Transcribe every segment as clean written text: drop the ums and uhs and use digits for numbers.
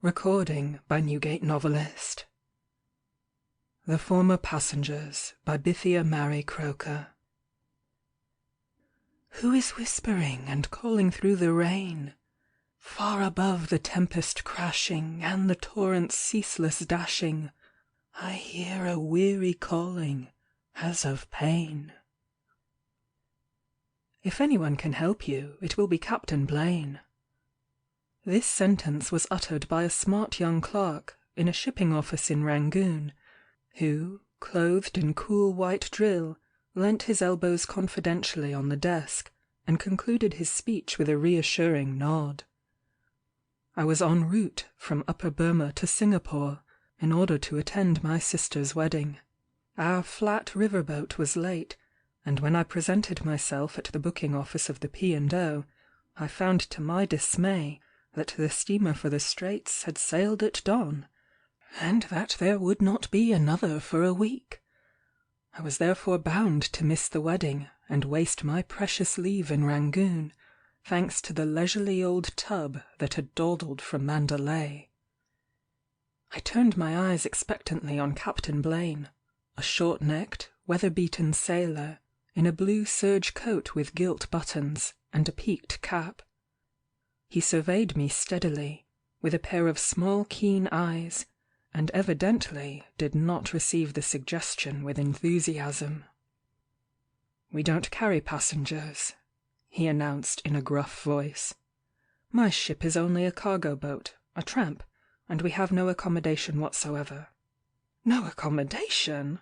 Recording by Newgate Novelist. The Former Passengers by Bithia Mary Croker. Who is whispering and calling through the rain? Far above the tempest crashing and the torrent's ceaseless dashing, I hear a weary calling as of pain. If anyone can help you, it will be Captain Blaine. This sentence was uttered by a smart young clerk in a shipping office in Rangoon, who, clothed in cool white drill, leant his elbows confidentially on the desk and concluded his speech with a reassuring nod. I was en route from Upper Burma to Singapore in order to attend my sister's wedding. Our flat riverboat was late, and when I presented myself at the booking office of the P&O, I found to my dismay that the steamer for the Straits had sailed at dawn, and that there would not be another for a week. I was therefore bound to miss the wedding and waste my precious leave in Rangoon, thanks to the leisurely old tub that had dawdled from Mandalay. I turned my eyes expectantly on Captain Blaine, a short-necked, weather-beaten sailor, in a blue serge coat with gilt buttons and a peaked cap. He surveyed me steadily, with a pair of small keen eyes, and evidently did not receive the suggestion with enthusiasm. "We don't carry passengers," he announced in a gruff voice. "My ship is only a cargo boat, a tramp, and we have no accommodation whatsoever." "No accommodation?"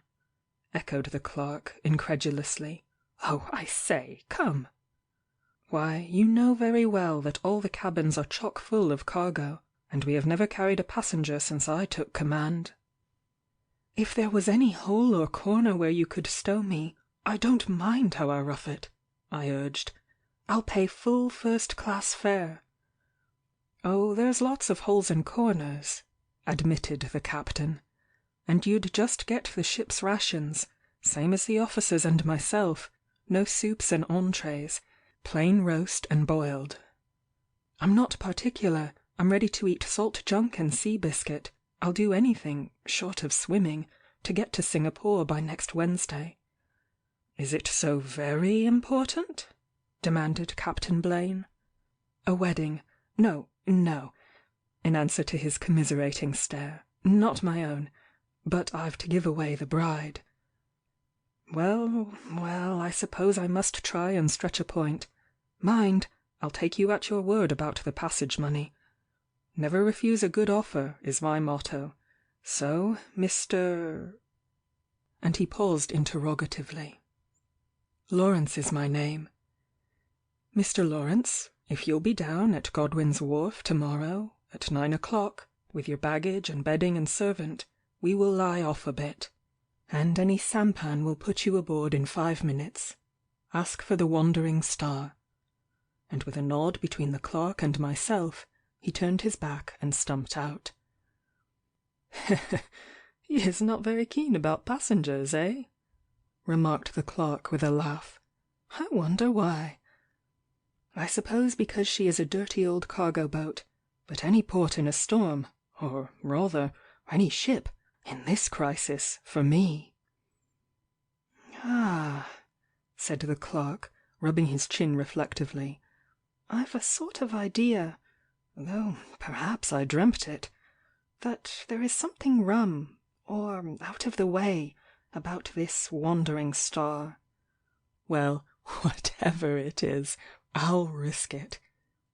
echoed the clerk, incredulously. "Oh, I say, come!" "Why, you know very well that all the cabins are chock full of cargo, and we have never carried a passenger since I took command." "If there was any hole or corner where you could stow me, I don't mind how I rough it," I urged. "I'll pay full first-class fare." "Oh, there's lots of holes and corners," admitted the captain, "and you'd just get the ship's rations, same as the officers and myself, no soups and entrees, plain roast and boiled." "I'm not particular. I'm ready to eat salt junk and sea biscuit. I'll do anything, short of swimming, to get to Singapore by next Wednesday." "Is it so very important?" demanded Captain Blaine. "A wedding. No, in answer to his commiserating stare. "Not my own. But I've to give away the bride." Well, I suppose I must try and stretch a point. Mind, I'll take you at your word about the passage money. Never refuse a good offer, is my motto. So, Mr. And he paused interrogatively. "Lawrence is my name." "Mr. Lawrence, if you'll be down at Godwin's Wharf tomorrow, at 9 o'clock, with your baggage and bedding and servant, we will lie off a bit, and any sampan will put you aboard in 5 minutes. Ask for the Wandering Star." And with a nod between the clerk and myself, he turned his back and stumped out. "He is not very keen about passengers, eh?" remarked the clerk with a laugh. "I wonder why." "I suppose because she is a dirty old cargo boat, but any port in a storm, or rather, any ship, in this crisis, for me." "Ah," said the clerk, rubbing his chin reflectively, "I've a sort of idea, though perhaps I dreamt it, that there is something rum, or out of the way, about this Wandering Star." "Well, whatever it is, I'll risk it,"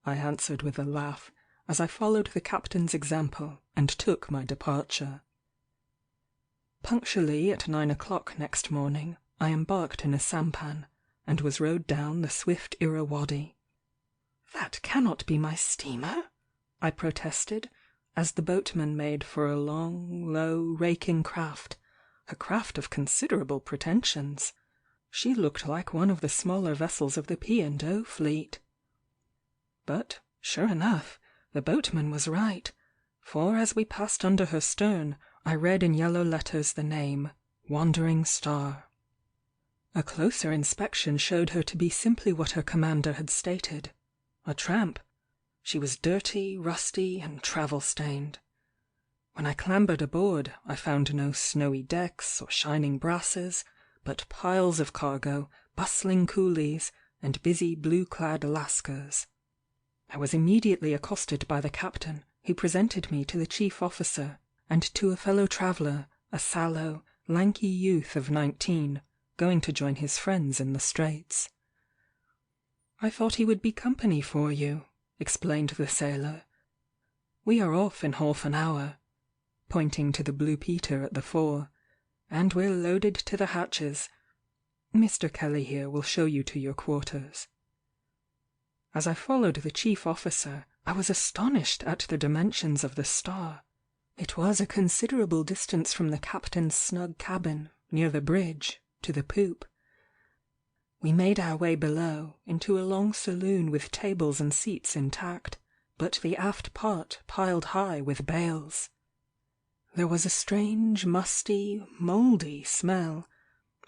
I answered with a laugh, as I followed the captain's example and took my departure. Punctually at 9 o'clock next morning, I embarked in a sampan, and was rowed down the swift Irrawaddy. "That cannot be my steamer," I protested, as the boatman made for a long, low, raking craft, a craft of considerable pretensions. She looked like one of the smaller vessels of the P&O fleet. But, sure enough, the boatman was right, for as we passed under her stern, I read in yellow letters the name, Wandering Star. A closer inspection showed her to be simply what her commander had stated, a tramp. She was dirty, rusty, and travel-stained. When I clambered aboard, I found no snowy decks or shining brasses, but piles of cargo, bustling coolies, and busy blue-clad lascars. I was immediately accosted by the captain, who presented me to the chief officer, and to a fellow traveller, a sallow, lanky youth of 19, going to join his friends in the Straits. "I thought he would be company for you," explained the sailor. "We are off in half an hour," pointing to the Blue Peter at the fore, "and we're loaded to the hatches. Mr. Kelly here will show you to your quarters." As I followed the chief officer, I was astonished at the dimensions of the Star. It was a considerable distance from the captain's snug cabin, near the bridge, to the poop. We made our way below, into a long saloon with tables and seats intact, but the aft part piled high with bales. There was a strange, musty, mouldy smell.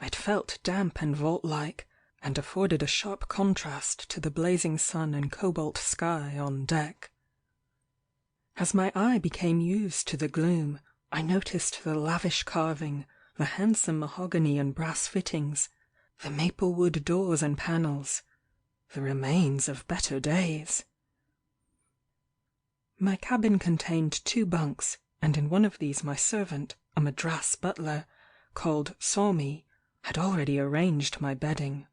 It felt damp and vault-like, and afforded a sharp contrast to the blazing sun and cobalt sky on deck. As my eye became used to the gloom, I noticed the lavish carving, the handsome mahogany and brass fittings, the maple wood doors and panels, the remains of better days. My cabin contained 2 bunks, and in one of these my servant, a Madras butler, called Swami, had already arranged my bedding.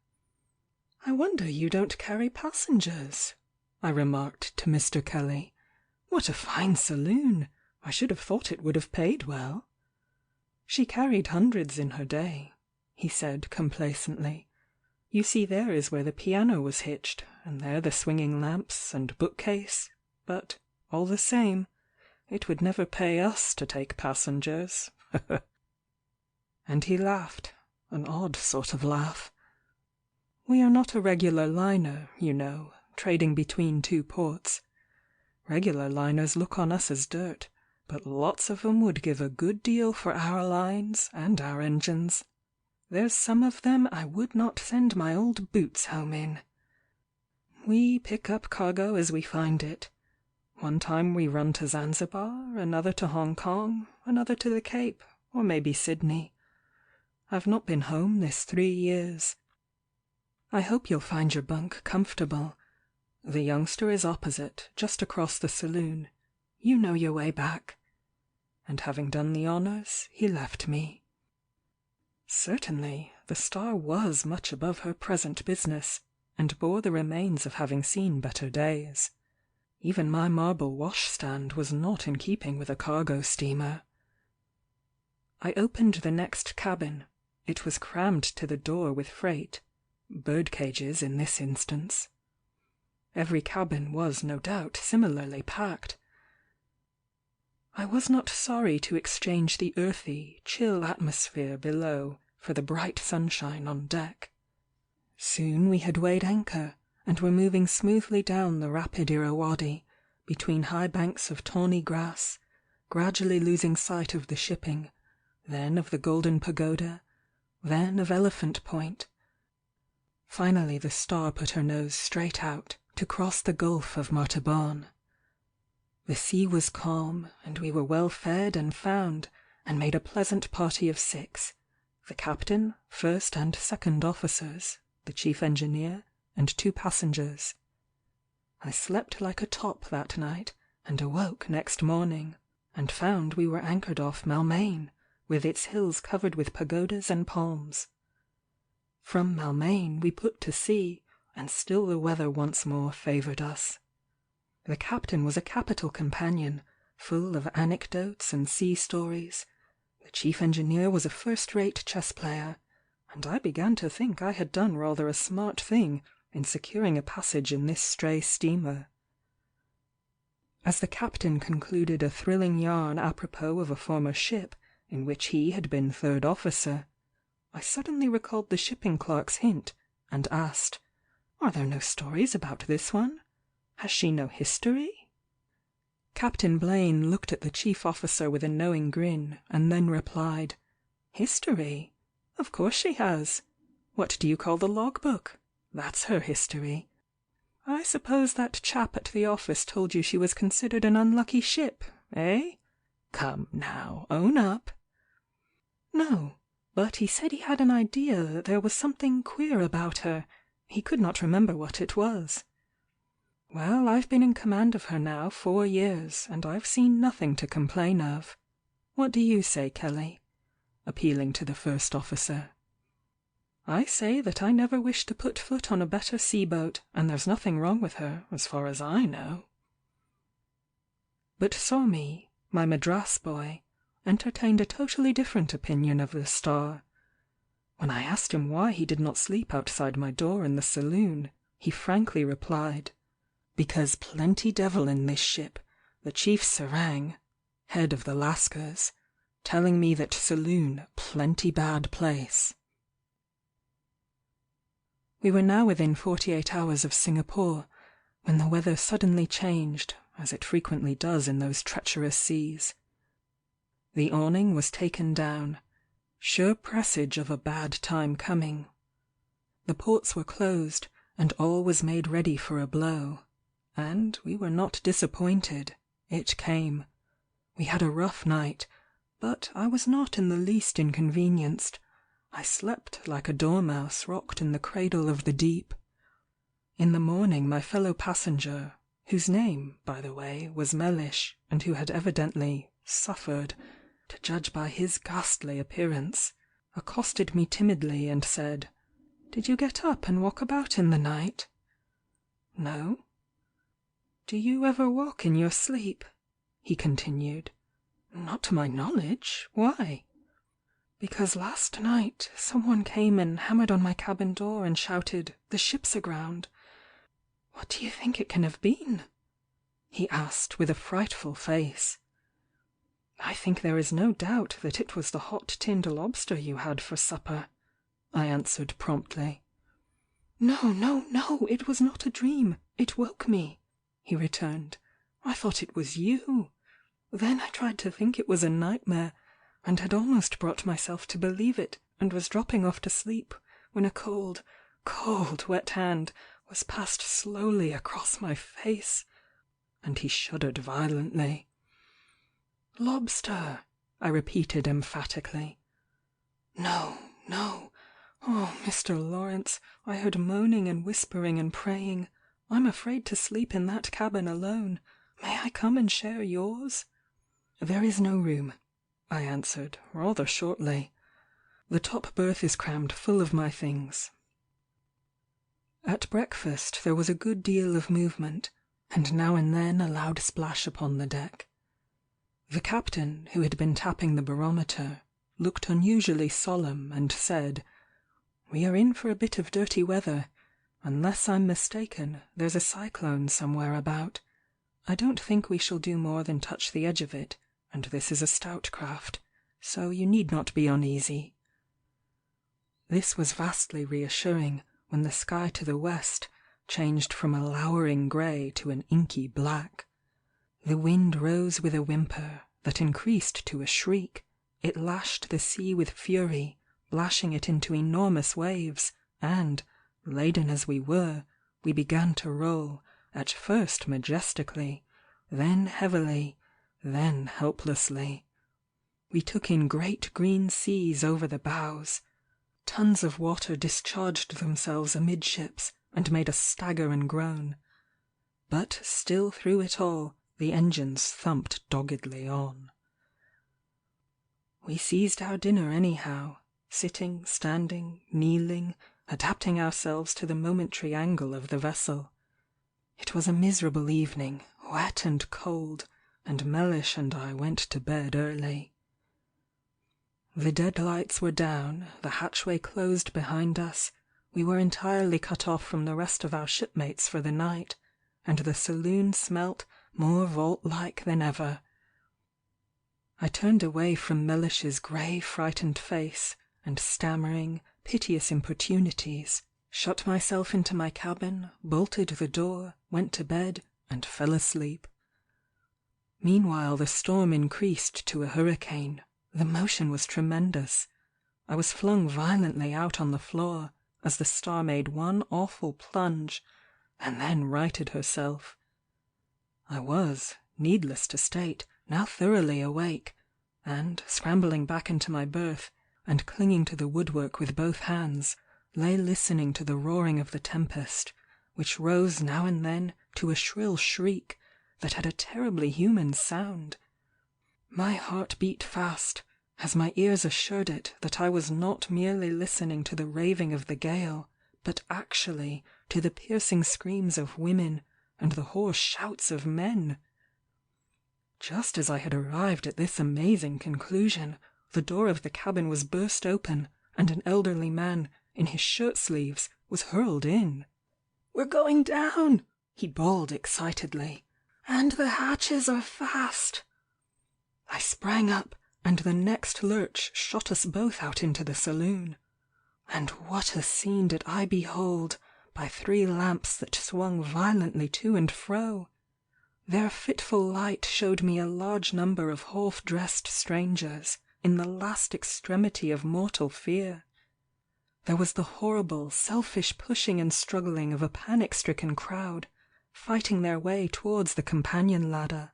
"I wonder you don't carry passengers," I remarked to Mr. Kelly. "What a fine saloon! I should have thought it would have paid well." "She carried hundreds in her day," he said complacently. "You see, there is where the piano was hitched, and there the swinging lamps and bookcase, but, all the same, it would never pay us to take passengers." And he laughed, an odd sort of laugh. "We are not a regular liner, you know, trading between 2 ports. Regular liners look on us as dirt, but lots of 'em would give a good deal for our lines and our engines. There's some of them I would not send my old boots home in. We pick up cargo as we find it. One time we run to Zanzibar, another to Hong Kong, another to the Cape, or maybe Sydney. I've not been home this 3 years. I hope you'll find your bunk comfortable. The youngster is opposite, just across the saloon. You know your way back." And having done the honours, he left me. Certainly, the Star was much above her present business, and bore the remains of having seen better days. Even my marble washstand was not in keeping with a cargo steamer. I opened the next cabin. It was crammed to the door with freight, bird cages in this instance. Every cabin was no doubt similarly packed. I was not sorry to exchange the earthy, chill atmosphere below for the bright sunshine on deck. Soon we had weighed anchor, and were moving smoothly down the rapid Irrawaddy, between high banks of tawny grass, gradually losing sight of the shipping, then of the Golden Pagoda, then of Elephant Point. Finally the Star put her nose straight out, to cross the Gulf of Martaban. The sea was calm, and we were well fed and found, and made a pleasant party of 6, the captain, first and second officers, the chief engineer, and 2 passengers. I slept like a top that night, and awoke next morning, and found we were anchored off Malmain, with its hills covered with pagodas and palms. From Malmain we put to sea, and still the weather once more favoured us. The captain was a capital companion, full of anecdotes and sea stories. The chief engineer was a first-rate chess player, and I began to think I had done rather a smart thing in securing a passage in this stray steamer. As the captain concluded a thrilling yarn apropos of a former ship in which he had been third officer, I suddenly recalled the shipping clerk's hint, and asked, "Are there no stories about this one? Has she no history?" Captain Blaine looked at the chief officer with a knowing grin, and then replied, "History? Of course she has. What do you call the logbook? That's her history. I suppose that chap at the office told you she was considered an unlucky ship, eh? Come now, own up." "No, but he said he had an idea that there was something queer about her. He could not remember what it was." "Well, I've been in command of her now 4 years, and I've seen nothing to complain of. What do you say, Kelly?" appealing to the first officer. "I say that I never wish to put foot on a better sea-boat, and there's nothing wrong with her, as far as I know." But Somi, my Madras boy, entertained a totally different opinion of the star. When I asked him why he did not sleep outside my door in the saloon, he frankly replied, "Because plenty devil in this ship, the chief serang, head of the Lascars, telling me that saloon plenty bad place." We were now within 48 hours of Singapore, when the weather suddenly changed, as it frequently does in those treacherous seas. The awning was taken down, sure presage of a bad time coming. The ports were closed, and all was made ready for a blow. And we were not disappointed. It came. We had a rough night, but I was not in the least inconvenienced. I slept like a dormouse rocked in the cradle of the deep. In the morning my fellow passenger, whose name, by the way, was Mellish, and who had evidently "suffered," to judge by his ghastly appearance, accosted me timidly and said, "Did you get up and walk about in the night?" "No." "Do you ever walk in your sleep?" he continued. "Not to my knowledge. Why?" "Because last night someone came and hammered on my cabin door and shouted, 'The ship's aground.' What do you think it can have been?" he asked with a frightful face. "I think there is no doubt that it was the hot tinned lobster you had for supper," I answered promptly. "No, no, no, it was not a dream. It woke me," he returned. "I thought it was you. Then I tried to think it was a nightmare, and had almost brought myself to believe it, and was dropping off to sleep, when a cold, cold, wet hand was passed slowly across my face," and he shuddered violently. "Lobster," I repeated emphatically. "No, no. Oh, Mr. Lawrence, I heard moaning and whispering and praying. I'm afraid to sleep in that cabin alone. May I come and share yours?" "There is no room," I answered, rather shortly. "The top berth is crammed full of my things." At breakfast there was a good deal of movement, and now and then a loud splash upon the deck. The captain, who had been tapping the barometer, looked unusually solemn, and said, "We are in for a bit of dirty weather. Unless I'm mistaken, there's a cyclone somewhere about. I don't think we shall do more than touch the edge of it, and this is a stout craft, so you need not be uneasy." This was vastly reassuring when the sky to the west changed from a lowering grey to an inky black. The wind rose with a whimper that increased to a shriek. It lashed the sea with fury, lashing it into enormous waves, and, laden as we were, we began to roll, at first majestically, then heavily, then helplessly. We took in great green seas over the bows. Tons of water discharged themselves amidships, and made us stagger and groan. But still through it all, the engines thumped doggedly on. We seized our dinner anyhow, sitting, standing, kneeling, adapting ourselves to the momentary angle of the vessel. It was a miserable evening, wet and cold, and Mellish and I went to bed early. The deadlights were down, the hatchway closed behind us, we were entirely cut off from the rest of our shipmates for the night, and the saloon smelt more vault-like than ever. I turned away from Mellish's grey frightened face, and stammering, piteous importunities, shut myself into my cabin, bolted the door, went to bed, and fell asleep. Meanwhile the storm increased to a hurricane. The motion was tremendous. I was flung violently out on the floor, as the Star made one awful plunge, and then righted herself. I was, needless to state, now thoroughly awake, and, scrambling back into my berth, and clinging to the woodwork with both hands, lay listening to the roaring of the tempest, which rose now and then to a shrill shriek that had a terribly human sound. My heart beat fast, as my ears assured it that I was not merely listening to the raving of the gale, but actually to the piercing screams of women and the hoarse shouts of men. Just as I had arrived at this amazing conclusion, the door of the cabin was burst open, and an elderly man, in his shirt-sleeves, was hurled in. "We're going down!" he bawled excitedly. "And the hatches are fast!" I sprang up, and the next lurch shot us both out into the saloon. And what a scene did I behold by 3 lamps that swung violently to and fro! Their fitful light showed me a large number of half-dressed strangers, in the last extremity of mortal fear. There was the horrible, selfish pushing and struggling of a panic-stricken crowd, fighting their way towards the companion ladder,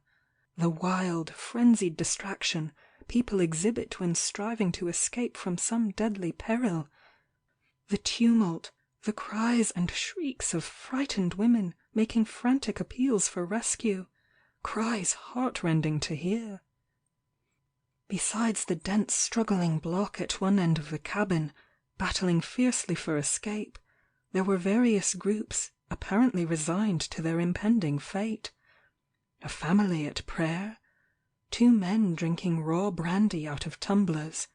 the wild, frenzied distraction people exhibit when striving to escape from some deadly peril, the tumult, the cries and shrieks of frightened women making frantic appeals for rescue, cries heart-rending to hear. Besides the dense struggling block at one end of the cabin, battling fiercely for escape, there were various groups apparently resigned to their impending fate. A family at prayer, 2 men drinking raw brandy out of tumblers,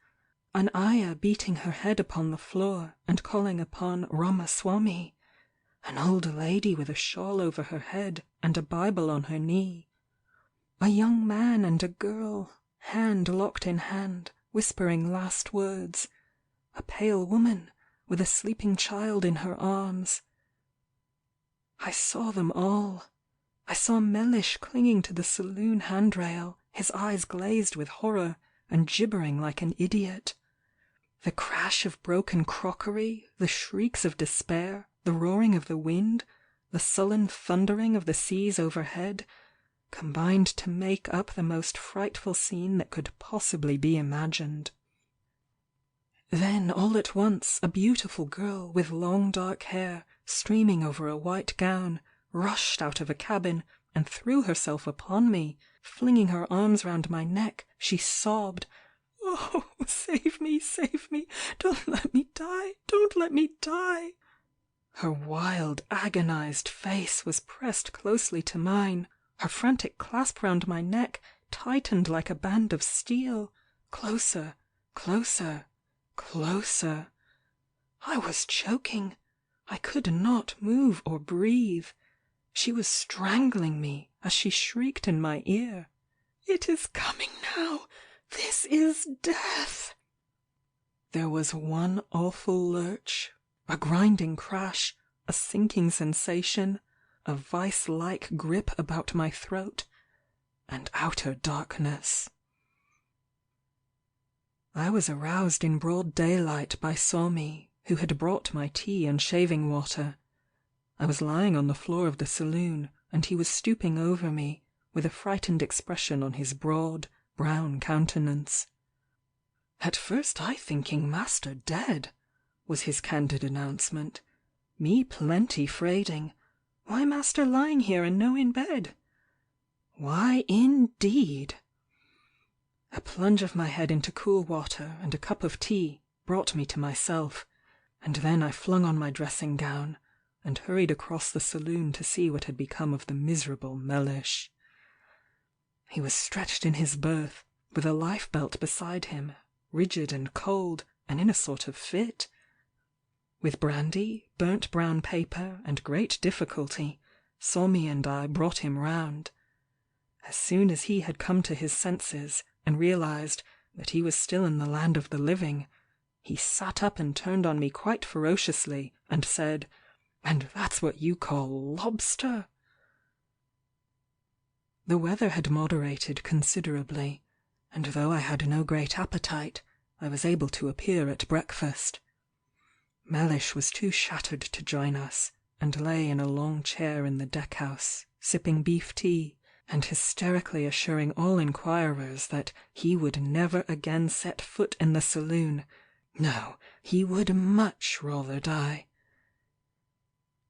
an ayah beating her head upon the floor and calling upon Ramaswami, an old lady with a shawl over her head and a Bible on her knee, a young man and a girl, hand locked in hand, whispering last words, a pale woman with a sleeping child in her arms. I saw them all. I saw Mellish clinging to the saloon handrail, his eyes glazed with horror, and gibbering like an idiot. The crash of broken crockery, the shrieks of despair, the roaring of the wind, the sullen thundering of the seas overhead, combined to make up the most frightful scene that could possibly be imagined. Then all at once a beautiful girl with long dark hair streaming over a white gown rushed out of a cabin and threw herself upon me. Flinging her arms round my neck, she sobbed, "Oh, save me, save me! Don't let me die! Don't let me die!" Her wild, agonized face was pressed closely to mine. Her frantic clasp round my neck tightened like a band of steel. Closer, closer, closer. I was choking. I could not move or breathe. She was strangling me as she shrieked in my ear, "It is coming now! This is death!" There was one awful lurch, a grinding crash, a sinking sensation, a vice-like grip about my throat, and outer darkness. I was aroused in broad daylight by Somi, who had brought my tea and shaving water. I was lying on the floor of the saloon, and he was stooping over me, with a frightened expression on his broad, brown countenance. "At first I thinking master dead," was his candid announcement. "Me plenty fraiding. Why master lying here and no in bed?" "Why, indeed!" A plunge of my head into cool water and a cup of tea brought me to myself, and then I flung on my dressing gown, and hurried across the saloon to see what had become of the miserable Mellish. He was stretched in his berth, with a life-belt beside him, rigid and cold, and in a sort of fit. With brandy, burnt brown paper, and great difficulty, Somi and I brought him round. As soon as he had come to his senses, and realized that he was still in the land of the living, he sat up and turned on me quite ferociously, and said, "And that's what you call lobster?" The weather had moderated considerably, and though I had no great appetite, I was able to appear at breakfast. Mellish was too shattered to join us, and lay in a long chair in the deck-house, sipping beef tea, and hysterically assuring all inquirers that he would never again set foot in the saloon. No, he would much rather die.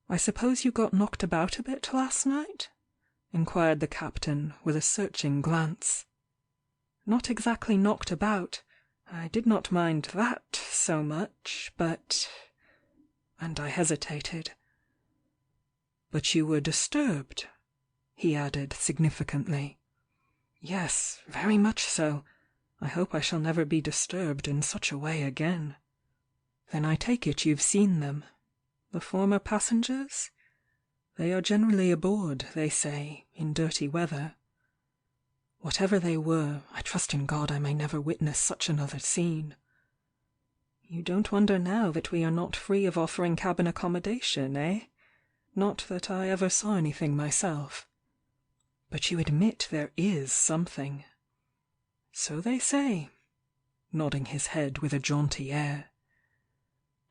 "I suppose you got knocked about a bit last night?" inquired the captain with a searching glance. "Not exactly knocked about. I did not mind that so much, but—" and I hesitated. "But you were disturbed?" he added significantly. "Yes, very much so. I hope I shall never be disturbed in such a way again." "Then I take it you've seen them? The former passengers? They are generally aboard, they say, in dirty weather. Whatever they were, I trust in God I may never witness such another scene. You don't wonder now that we are not free of offering cabin accommodation, eh? Not that I ever saw anything myself. But you admit there is something." "So they say," nodding his head with a jaunty air.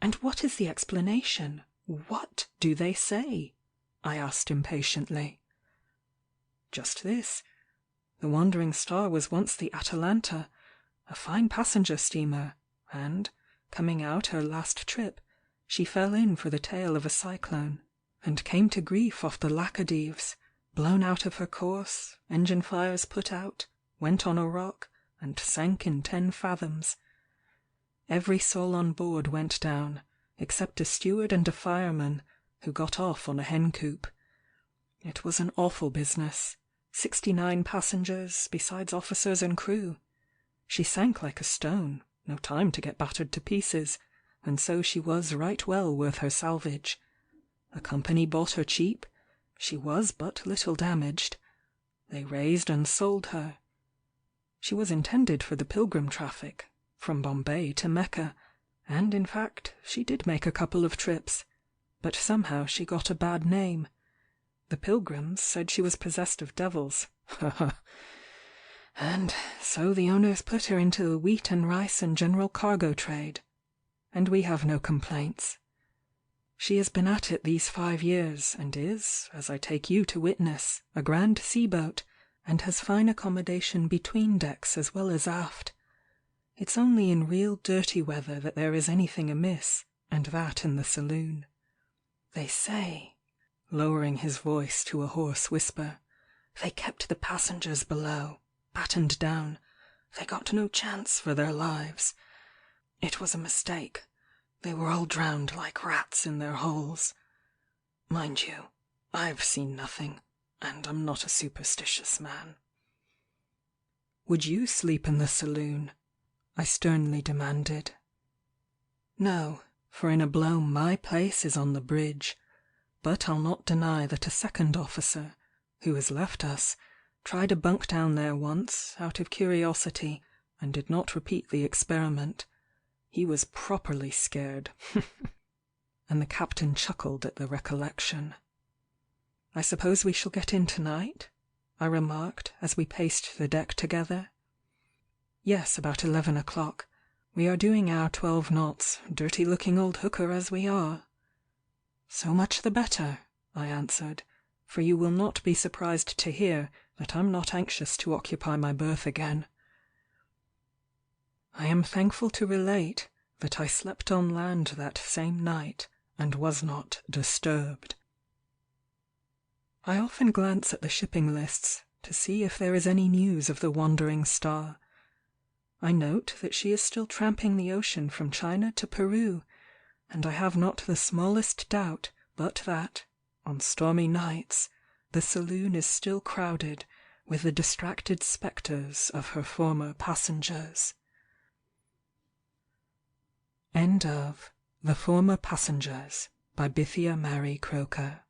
"And what is the explanation? What do they say?" I asked impatiently. "Just this. The Wandering Star was once the Atalanta, a fine passenger steamer, and, coming out her last trip, she fell in for the tail of a cyclone, and came to grief off the Laccadives, blown out of her course, engine fires put out, went on a rock, and sank in 10 fathoms. Every soul on board went down, except a steward and a fireman, who got off on a hen coop. It was an awful business. 69 passengers, besides officers and crew. She sank like a stone, no time to get battered to pieces, and so she was right well worth her salvage. The company bought her cheap. She was but little damaged. They raised and sold her. She was intended for the pilgrim traffic, from Bombay to Mecca, and in fact she did make a couple of trips, but somehow she got a bad name. The pilgrims said she was possessed of devils, and so the owners put her into the wheat and rice and general cargo trade, and we have no complaints. She has been at it these 5 years, and is, as I take you to witness, a grand sea-boat, and has fine accommodation between decks as well as aft. It's only in real dirty weather that there is anything amiss, and that in the saloon. They say," lowering his voice to a hoarse whisper, "they kept the passengers below, battened down. They got no chance for their lives. It was a mistake. They were all drowned like rats in their holes. Mind you, I've seen nothing, and I'm not a superstitious man." "Would you sleep in the saloon?" I sternly demanded. "No, for in a blow my place is on the bridge. But I'll not deny that a second officer, who has left us, tried a bunk down there once, out of curiosity, and did not repeat the experiment. He was properly scared." And the captain chuckled at the recollection. "I suppose we shall get in tonight?" I remarked as we paced the deck together. "Yes, about 11 o'clock. We are doing our 12 knots, dirty-looking old hooker as we are." "So much the better," I answered, "for you will not be surprised to hear that I'm not anxious to occupy my berth again." I am thankful to relate that I slept on land that same night and was not disturbed. I often glance at the shipping lists to see if there is any news of the Wandering Star. I note that she is still tramping the ocean from China to Peru, and I have not the smallest doubt but that, on stormy nights, the saloon is still crowded with the distracted spectres of her former passengers. End of The Former Passengers by Bithia Mary Croker.